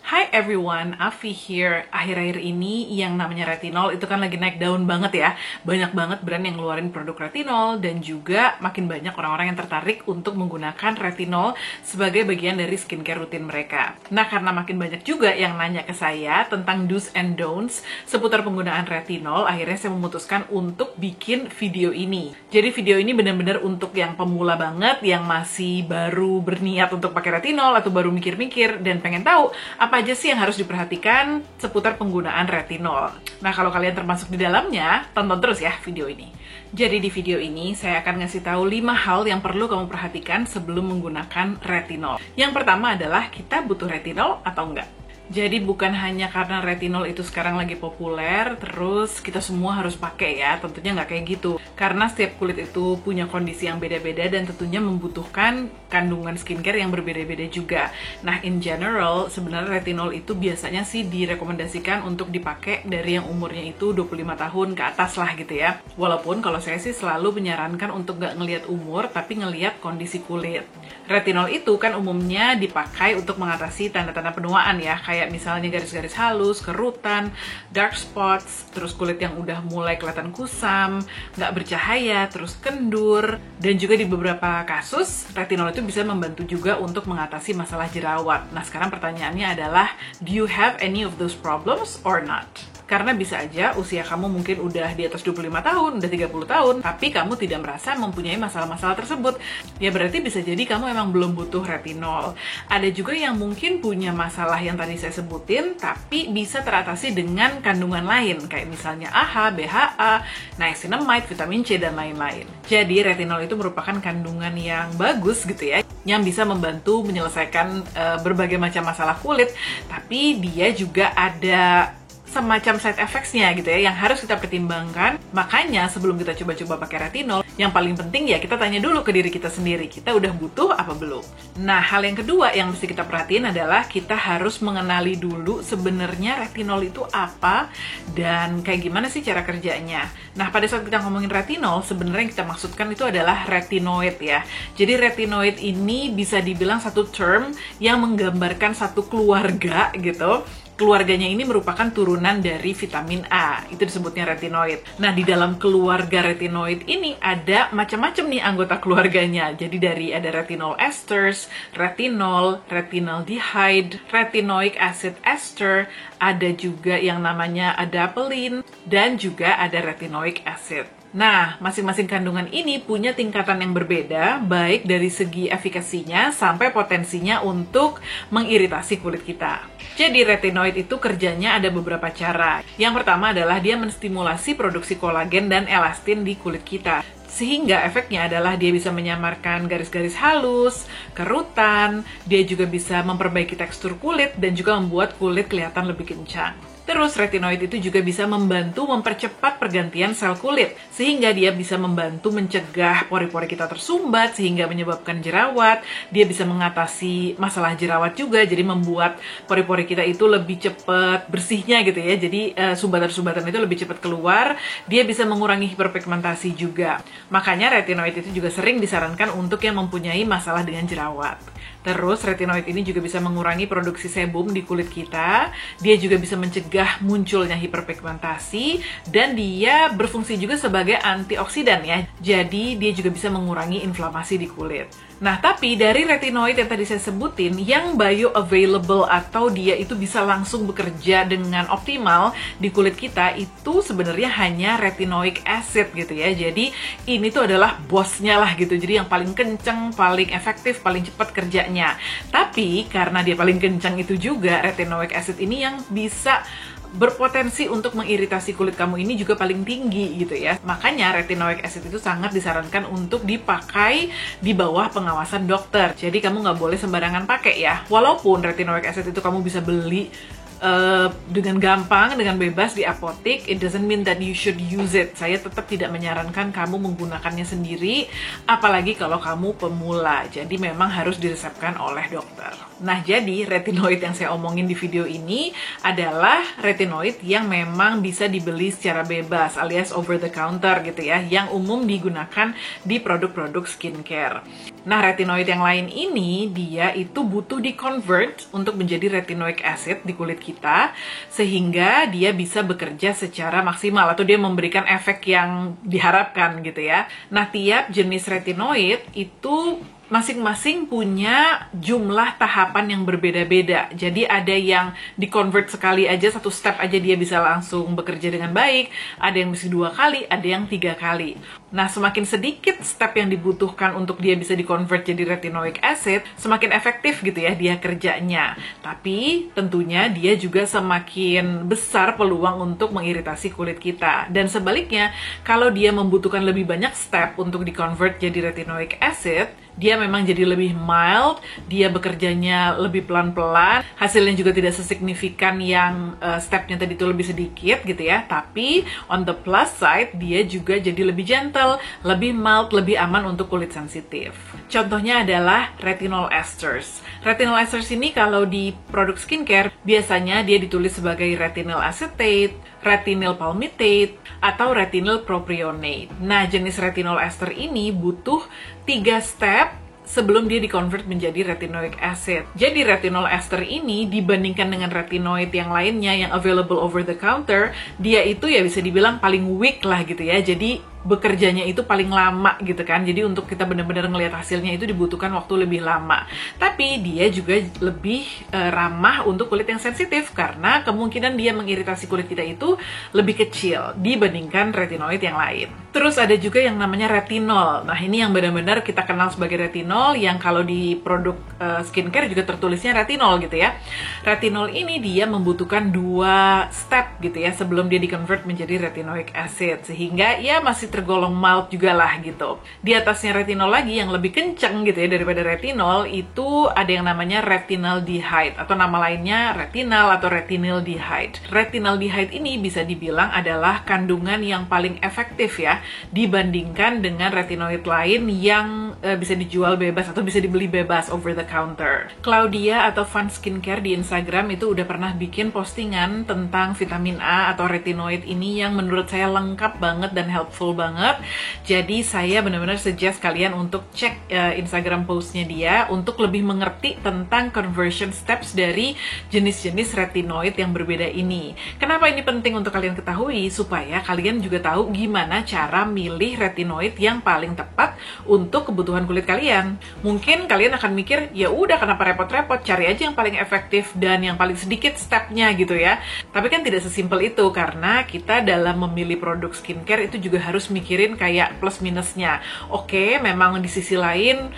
Hi everyone, Afi here. Akhir-akhir ini yang namanya retinol itu kan lagi naik daun banget ya. Banyak banget brand yang ngeluarin produk retinol dan juga makin banyak orang-orang yang tertarik untuk menggunakan retinol sebagai bagian dari skincare rutin mereka. Nah, karena makin banyak juga yang nanya ke saya tentang do's and don'ts seputar penggunaan retinol, akhirnya saya memutuskan untuk bikin video ini. Jadi video ini benar-benar untuk yang pemula banget, yang masih baru berniat untuk pakai retinol atau baru mikir-mikir dan pengen tahu apa aja sih yang harus diperhatikan seputar penggunaan retinol. Nah, kalau kalian termasuk di dalamnya, tonton terus ya video ini. Jadi di video ini saya akan ngasih tahu 5 hal yang perlu kamu perhatikan sebelum menggunakan retinol. Yang pertama adalah kita butuh retinol atau enggak. Jadi bukan hanya karena retinol itu sekarang lagi populer, terus kita semua harus pakai ya, tentunya nggak kayak gitu. Karena setiap kulit itu punya kondisi yang beda-beda dan tentunya membutuhkan kandungan skincare yang berbeda-beda juga. Nah, in general, sebenarnya retinol itu biasanya sih direkomendasikan untuk dipakai dari yang umurnya itu 25 tahun ke atas lah gitu ya. Walaupun kalau saya sih selalu menyarankan untuk nggak ngelihat umur, tapi ngelihat kondisi kulit. Retinol itu kan umumnya dipakai untuk mengatasi tanda-tanda penuaan ya, kayak misalnya garis-garis halus, kerutan, dark spots, terus kulit yang udah mulai kelihatan kusam, nggak bercahaya, terus kendur, dan juga di beberapa kasus, retinol itu bisa membantu juga untuk mengatasi masalah jerawat. Nah, sekarang pertanyaannya adalah, do you have any of those problems or not? Karena bisa aja usia kamu mungkin udah di atas 25 tahun, udah 30 tahun, tapi kamu tidak merasa mempunyai masalah-masalah tersebut. Ya berarti bisa jadi kamu emang belum butuh retinol. Ada juga yang mungkin punya masalah yang tadi saya sebutin, tapi bisa teratasi dengan kandungan lain, kayak misalnya AHA, BHA, niacinamide, vitamin C, dan lain-lain. Jadi retinol itu merupakan kandungan yang bagus gitu ya, yang bisa membantu menyelesaikan berbagai macam masalah kulit, tapi dia juga ada semacam side effects-nya gitu ya, yang harus kita pertimbangkan. Makanya sebelum kita coba-coba pakai retinol, yang paling penting ya kita tanya dulu ke diri kita sendiri, kita udah butuh apa belum. Nah, hal yang kedua yang mesti kita perhatiin adalah kita harus mengenali dulu sebenarnya retinol itu apa dan kayak gimana sih cara kerjanya. Nah, pada saat kita ngomongin retinol, sebenarnya yang kita maksudkan itu adalah retinoid ya. Jadi retinoid ini bisa dibilang satu term yang menggambarkan satu keluarga gitu. Keluarganya ini merupakan turunan dari vitamin A, itu disebutnya retinoid. Nah, di dalam keluarga retinoid ini ada macam-macam nih anggota keluarganya. Jadi ada retinol esters, retinol, retinaldehyde, retinoic acid ester, ada juga yang namanya adapalene, dan juga ada retinoic acid. Nah, masing-masing kandungan ini punya tingkatan yang berbeda, baik dari segi efikasinya sampai potensinya untuk mengiritasi kulit kita. Jadi retinoid itu kerjanya ada beberapa cara. Yang pertama adalah dia menstimulasi produksi kolagen dan elastin di kulit kita. Sehingga efeknya adalah dia bisa menyamarkan garis-garis halus, kerutan, dia juga bisa memperbaiki tekstur kulit dan juga membuat kulit kelihatan lebih kencang. Terus retinoid itu juga bisa membantu mempercepat pergantian sel kulit, sehingga dia bisa membantu mencegah pori-pori kita tersumbat, sehingga menyebabkan jerawat. Dia bisa mengatasi masalah jerawat juga, jadi membuat pori-pori kita itu lebih cepat bersihnya gitu ya. Jadi sumbatan-sumbatan itu lebih cepat keluar. Dia bisa mengurangi hiperpigmentasi juga. Makanya retinoid itu juga sering disarankan untuk yang mempunyai masalah dengan jerawat. Terus retinoid ini juga bisa mengurangi produksi sebum di kulit kita. Dia juga bisa mencegah munculnya hiperpigmentasi dan dia berfungsi juga sebagai antioksidan ya. Jadi dia juga bisa mengurangi inflamasi di kulit. Nah, tapi dari retinoid yang tadi saya sebutin, yang bioavailable atau dia itu bisa langsung bekerja dengan optimal di kulit kita, itu sebenarnya hanya retinoic acid gitu ya. Jadi ini tuh adalah bosnya lah gitu. Jadi yang paling kenceng, paling efektif, paling cepat kerjanya. Tapi karena dia paling kenceng itu juga, retinoic acid ini yang bisa berpotensi untuk mengiritasi kulit kamu ini juga paling tinggi gitu ya. Makanya retinoic acid itu sangat disarankan untuk dipakai di bawah pengawasan dokter. Jadi kamu nggak boleh sembarangan pakai ya. Walaupun retinoic acid itu kamu bisa beli dengan gampang, dengan bebas di apotek, it doesn't mean that you should use it. Saya tetap tidak menyarankan kamu menggunakannya sendiri, apalagi kalau kamu pemula. Jadi memang harus diresepkan oleh dokter. Nah, jadi retinoid yang saya omongin di video ini adalah retinoid yang memang bisa dibeli secara bebas alias over the counter gitu ya, yang umum digunakan di produk-produk skincare. Nah, retinoid yang lain ini dia itu butuh di-convert untuk menjadi retinoic acid di kulit kita sehingga dia bisa bekerja secara maksimal atau dia memberikan efek yang diharapkan gitu ya. Nah, tiap jenis retinoid itu masing-masing punya jumlah tahapan yang berbeda-beda. Jadi ada yang di-convert sekali aja, satu step aja dia bisa langsung bekerja dengan baik. Ada yang mesti 2 kali, ada yang 3 kali. Nah, semakin sedikit step yang dibutuhkan untuk dia bisa di-convert jadi retinoic acid, semakin efektif gitu ya dia kerjanya. Tapi tentunya dia juga semakin besar peluang untuk mengiritasi kulit kita. Dan sebaliknya, kalau dia membutuhkan lebih banyak step untuk di-convert jadi retinoic acid, dia memang jadi lebih mild, dia bekerjanya lebih pelan-pelan, hasilnya juga tidak sesignifikan yang stepnya tadi itu lebih sedikit gitu ya, tapi on the plus side, dia juga jadi lebih gentle, lebih mild, lebih aman untuk kulit sensitif. Contohnya adalah retinol esters. Retinol esters ini kalau di produk skincare, biasanya dia ditulis sebagai retinol acetate, retinol palmitate, atau retinol propionate. Nah, jenis retinol ester ini butuh 3 step sebelum dia di-convert menjadi retinoic acid. Jadi retinol ester ini dibandingkan dengan retinoid yang lainnya yang available over the counter, dia itu ya bisa dibilang paling weak lah gitu ya. Jadi bekerjanya itu paling lama gitu kan. Jadi untuk kita benar-benar ngelihat hasilnya itu dibutuhkan waktu lebih lama. Tapi dia juga lebih ramah untuk kulit yang sensitif karena kemungkinan dia mengiritasi kulit kita itu lebih kecil dibandingkan retinoid yang lain. Terus ada juga yang namanya retinol. Nah, ini yang benar-benar kita kenal sebagai retinol yang kalau di produk skincare juga tertulisnya retinol gitu ya. Retinol ini dia membutuhkan 2 step gitu ya sebelum dia di-convert menjadi retinoic acid sehingga ya masih tergolong mild juga lah gitu. Di atasnya retinol lagi yang lebih kenceng gitu ya daripada retinol itu ada yang namanya retinaldehyde atau nama lainnya retinal atau retinaldehyde. Retinaldehyde ini bisa dibilang adalah kandungan yang paling efektif ya dibandingkan dengan retinoid lain yang bisa dijual bebas atau bisa dibeli bebas over the counter. Claudia atau Fun Skincare di Instagram itu udah pernah bikin postingan tentang vitamin A atau retinoid ini yang menurut saya lengkap banget dan helpful banget. Jadi saya benar-benar suggest kalian untuk cek Instagram postnya dia untuk lebih mengerti tentang conversion steps dari jenis-jenis retinoid yang berbeda ini. Kenapa ini penting untuk kalian ketahui? Supaya kalian juga tahu gimana cara milih retinoid yang paling tepat untuk kebutuhan kulit kalian. Mungkin kalian akan mikir, ya udah kenapa repot-repot, cari aja yang paling efektif dan yang paling sedikit stepnya gitu ya. Tapi kan tidak sesimpel itu karena kita dalam memilih produk skincare itu juga harus mikirin kayak plus minusnya. Oke, memang di sisi lain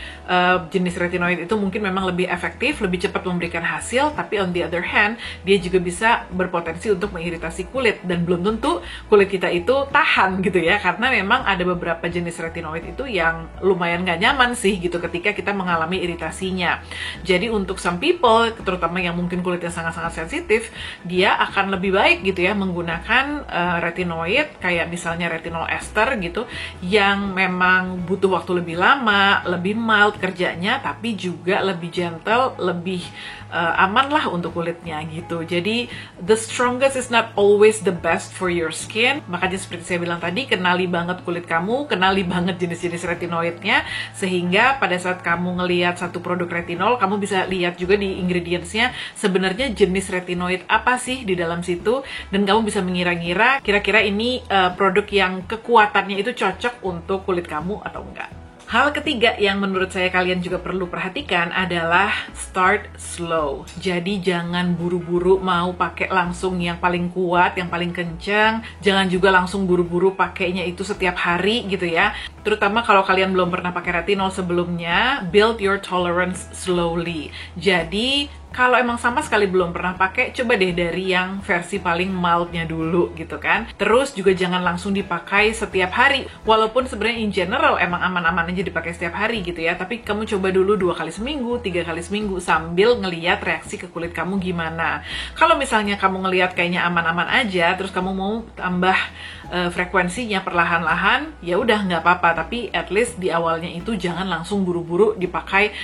jenis retinoid itu mungkin memang lebih efektif, lebih cepat memberikan hasil, tapi on the other hand, dia juga bisa berpotensi untuk mengiritasi kulit dan belum tentu kulit kita itu tahan gitu ya, karena memang ada beberapa jenis retinoid itu yang lumayan gak nyaman sih gitu ketika kita mengalami iritasinya. Jadi untuk some people, terutama yang mungkin kulitnya sangat-sangat sensitif, dia akan lebih baik gitu ya menggunakan retinoid kayak misalnya retinol ester gitu yang memang butuh waktu lebih lama, lebih mild kerjanya, tapi juga lebih gentle, lebih aman lah untuk kulitnya gitu. Jadi the strongest is not always the best for your skin. Makanya seperti saya bilang tadi, kenali banget kulit kamu, kenali banget jenis-jenis retinoidnya, sehingga pada saat kamu ngelihat satu produk retinol, kamu bisa lihat juga di ingredientsnya sebenarnya jenis retinoid apa sih di dalam situ, dan kamu bisa mengira-ngira kira-kira ini produk yang kekuatannya itu cocok untuk kulit kamu atau enggak. Hal ketiga yang menurut saya kalian juga perlu perhatikan adalah start slow. Jadi jangan buru-buru mau pakai langsung yang paling kuat, yang paling kencang. Jangan juga langsung buru-buru pakainya itu setiap hari gitu ya. Terutama kalau kalian belum pernah pakai retinol sebelumnya, build your tolerance slowly. Jadi kalau emang sama sekali belum pernah pakai, coba deh dari yang versi paling mildnya dulu gitu kan. Terus juga jangan langsung dipakai setiap hari. Walaupun sebenarnya in general emang aman-aman aja dipakai setiap hari gitu ya. Tapi kamu coba dulu 2 kali seminggu, 3 kali seminggu sambil ngeliat reaksi ke kulit kamu gimana. Kalau misalnya kamu ngeliat kayaknya aman-aman aja, terus kamu mau tambah frekuensinya perlahan-lahan, ya udah nggak apa-apa. Tapi at least di awalnya itu jangan langsung buru-buru dipakai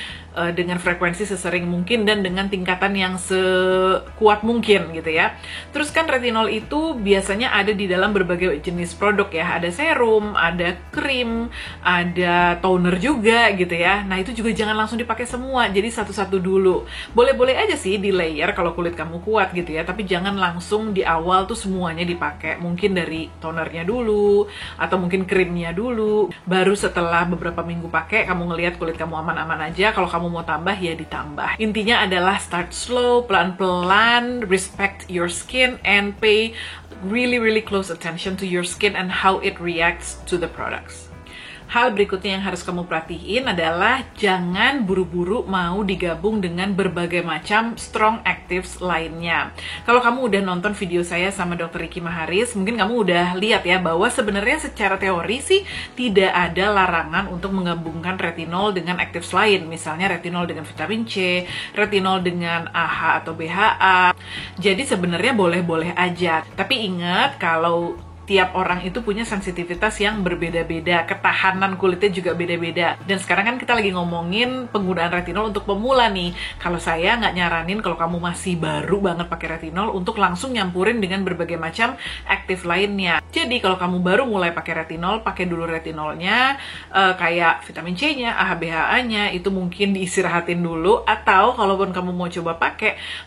dengan frekuensi sesering mungkin dan dengan tingkatan yang sekuat mungkin gitu ya. Terus kan retinol itu biasanya ada di dalam berbagai jenis produk ya. Ada serum, ada krim, ada toner juga gitu ya. Nah itu juga jangan langsung dipakai semua, jadi satu-satu dulu. Boleh-boleh aja sih di layer kalau kulit kamu kuat gitu ya, tapi jangan langsung di awal tuh semuanya dipakai. Mungkin dari tonernya dulu, atau mungkin krimnya dulu. Baru setelah beberapa minggu pakai, kamu ngelihat kulit kamu aman-aman aja. Kalau kamu mau tambah ya ditambah. Intinya adalah start slow, pelan-pelan, respect your skin, and pay really close attention to your skin and how it reacts to the products. Hal berikutnya yang harus kamu perhatiin adalah jangan buru-buru mau digabung dengan berbagai macam strong actives lainnya. Kalau kamu udah nonton video saya sama Dr. Ricky Maharis, mungkin kamu udah lihat ya bahwa sebenarnya secara teori sih tidak ada larangan untuk menggabungkan retinol dengan actives lain. Misalnya retinol dengan vitamin C, retinol dengan AHA atau BHA. Jadi sebenarnya boleh-boleh aja. Tapi ingat kalau tiap orang itu punya sensitivitas yang berbeda-beda, ketahanan kulitnya juga beda-beda. Dan sekarang kan kita lagi ngomongin penggunaan retinol untuk pemula nih. Kalau saya nggak nyaranin kalau kamu masih baru banget pakai retinol untuk langsung nyampurin dengan berbagai macam aktif lainnya. Jadi kalau kamu baru mulai pakai retinol, pakai dulu retinolnya, kayak vitamin C-nya, AHA, BHA-nya, itu mungkin diistirahatin dulu. Atau kalaupun kamu mau coba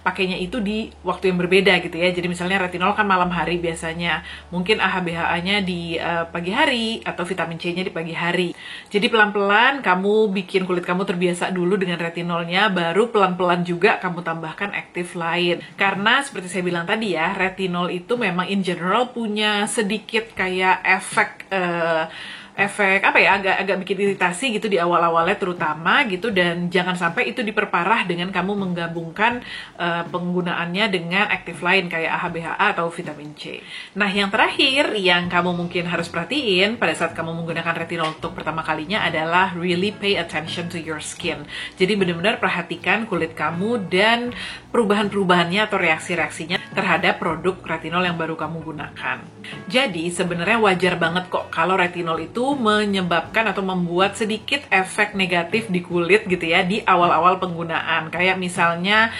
pakainya itu di waktu yang berbeda gitu ya. Jadi misalnya retinol kan malam hari biasanya, mungkin AHA-BHA-nya di pagi hari atau vitamin C-nya di pagi hari. Jadi pelan-pelan kamu bikin kulit kamu terbiasa dulu dengan retinolnya, baru pelan-pelan juga kamu tambahkan aktif lain. Karena seperti saya bilang tadi ya, retinol itu memang in general punya sedikit kayak efek apa ya, agak bikin iritasi gitu di awal-awalnya terutama gitu, dan jangan sampai itu diperparah dengan kamu menggabungkan penggunaannya dengan aktif lain kayak AHA, BHA atau vitamin C. Nah yang terakhir yang kamu mungkin harus perhatiin pada saat kamu menggunakan retinol untuk pertama kalinya adalah really pay attention to your skin. Jadi benar-benar perhatikan kulit kamu dan perubahan-perubahannya atau reaksi-reaksinya terhadap produk retinol yang baru kamu gunakan. Jadi sebenarnya wajar banget kok kalau retinol itu menyebabkan atau membuat sedikit efek negatif di kulit gitu ya di awal-awal penggunaan. Kayak misalnya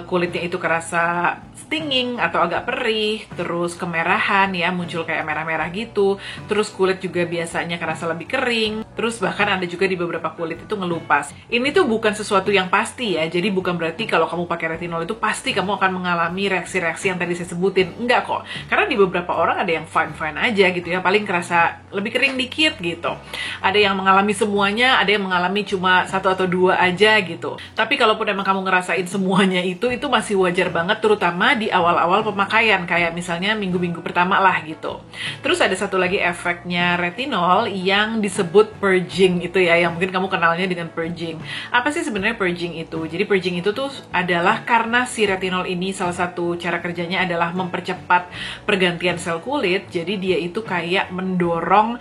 kulitnya itu kerasa stinging atau agak perih, terus kemerahan ya, muncul kayak merah-merah gitu. Terus kulit juga biasanya kerasa lebih kering. Terus bahkan ada juga di beberapa kulit itu ngelupas. Ini tuh bukan sesuatu yang pasti ya. Jadi bukan berarti kalau kamu pakai retinol itu pasti kamu akan mengalami reaksi-reaksi yang tadi saya sebutin. Enggak kok. Karena di beberapa orang ada yang fine-fine aja gitu ya. Paling kerasa lebih kering dikit gitu. Ada yang mengalami semuanya, ada yang mengalami cuma 1 atau 2 aja gitu. Tapi kalaupun emang kamu ngerasain semuanya itu masih wajar banget, terutama di awal-awal pemakaian, kayak misalnya minggu-minggu pertama lah gitu. Terus ada satu lagi efeknya retinol yang disebut purging itu ya, yang mungkin kamu kenalnya dengan purging. Apa sih sebenarnya purging itu? Jadi purging itu tuh adalah karena si retinol ini salah satu cara kerjanya adalah mempercepat pergantian sel kulit. Jadi dia itu kayak mendorong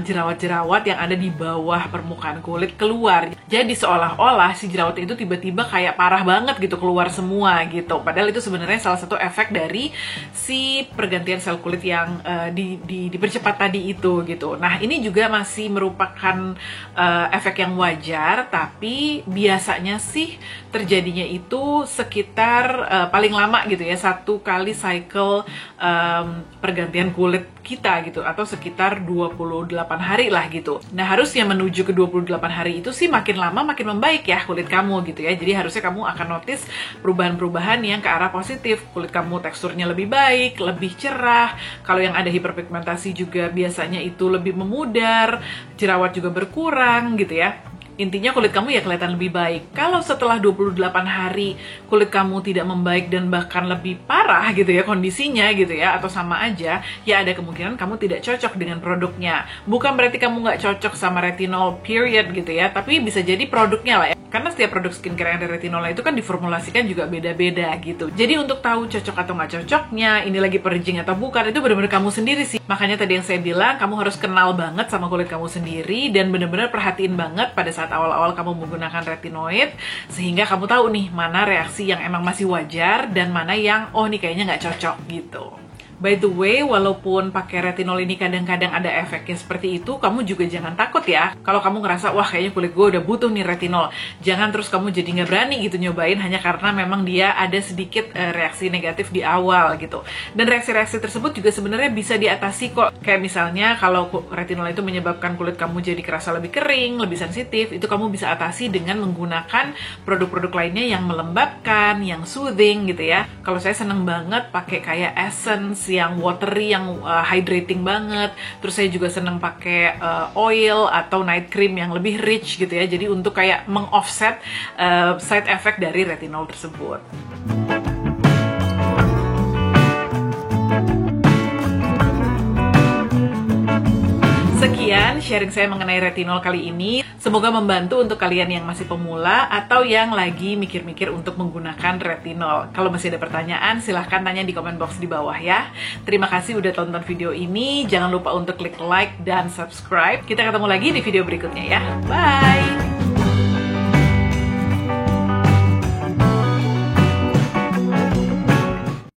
jerawat-jerawat yang ada di bawah permukaan kulit keluar. Jadi seolah-olah si jerawat itu tiba-tiba kayak parah banget gitu keluar semua gitu. Padahal itu sebenarnya salah satu efek dari si pergantian sel kulit yang dipercepat tadi itu gitu. Nah ini juga masih merupakan efek yang wajar, tapi biasanya sih terjadinya itu sekitar paling lama gitu ya, 1 kali cycle pergantian kulit kita gitu, atau sekitar 28 hari lah gitu. Nah harusnya menuju ke 28 hari itu sih makin lama makin membaik ya kulit kamu gitu ya. Jadi harusnya kamu akan notice perubahan-perubahan yang ke arah positif. Kulit kamu teksturnya lebih baik, lebih cerah. Kalau yang ada hiperpigmentasi juga biasanya itu lebih memudar, jerawat juga berkurang gitu ya. Intinya kulit kamu ya kelihatan lebih baik. Kalau setelah 28 hari kulit kamu tidak membaik dan bahkan lebih parah gitu ya kondisinya gitu ya, atau sama aja, ya ada kemungkinan kamu tidak cocok dengan produknya. Bukan berarti kamu nggak cocok sama retinol period gitu ya, tapi bisa jadi produknya lah ya. Karena setiap produk skincare yang ada retinolnya itu kan diformulasikan juga beda-beda gitu. Jadi untuk tahu cocok atau nggak cocoknya, ini lagi purging atau bukan, itu benar-benar kamu sendiri sih. Makanya tadi yang saya bilang, kamu harus kenal banget sama kulit kamu sendiri dan benar-benar perhatiin banget pada saat awal-awal kamu menggunakan retinoid, sehingga kamu tahu nih mana reaksi yang emang masih wajar dan mana yang oh nih kayaknya nggak cocok gitu. By the way, walaupun pakai retinol ini kadang-kadang ada efeknya seperti itu, kamu juga jangan takut ya. Kalau kamu ngerasa, wah kayaknya kulit gue udah butuh nih retinol, jangan terus kamu jadi nggak berani gitu nyobain hanya karena memang dia ada sedikit reaksi negatif di awal gitu. Dan reaksi-reaksi tersebut juga sebenarnya bisa diatasi kok. Kayak misalnya kalau retinol itu menyebabkan kulit kamu jadi kerasa lebih kering, lebih sensitif, itu kamu bisa atasi dengan menggunakan produk-produk lainnya yang melembabkan, yang soothing gitu ya. Kalau saya seneng banget pakai kayak essence yang watery, yang hydrating banget. Terus saya juga seneng pakai oil atau night cream yang lebih rich gitu ya. Jadi untuk kayak meng-offset side effect dari retinol tersebut. Sekian sharing saya mengenai retinol kali ini. Semoga membantu untuk kalian yang masih pemula atau yang lagi mikir-mikir untuk menggunakan retinol. Kalau masih ada pertanyaan, silahkan tanya di komen box di bawah ya. Terima kasih udah tonton video ini. Jangan lupa untuk klik like dan subscribe. Kita ketemu lagi di video berikutnya ya. Bye!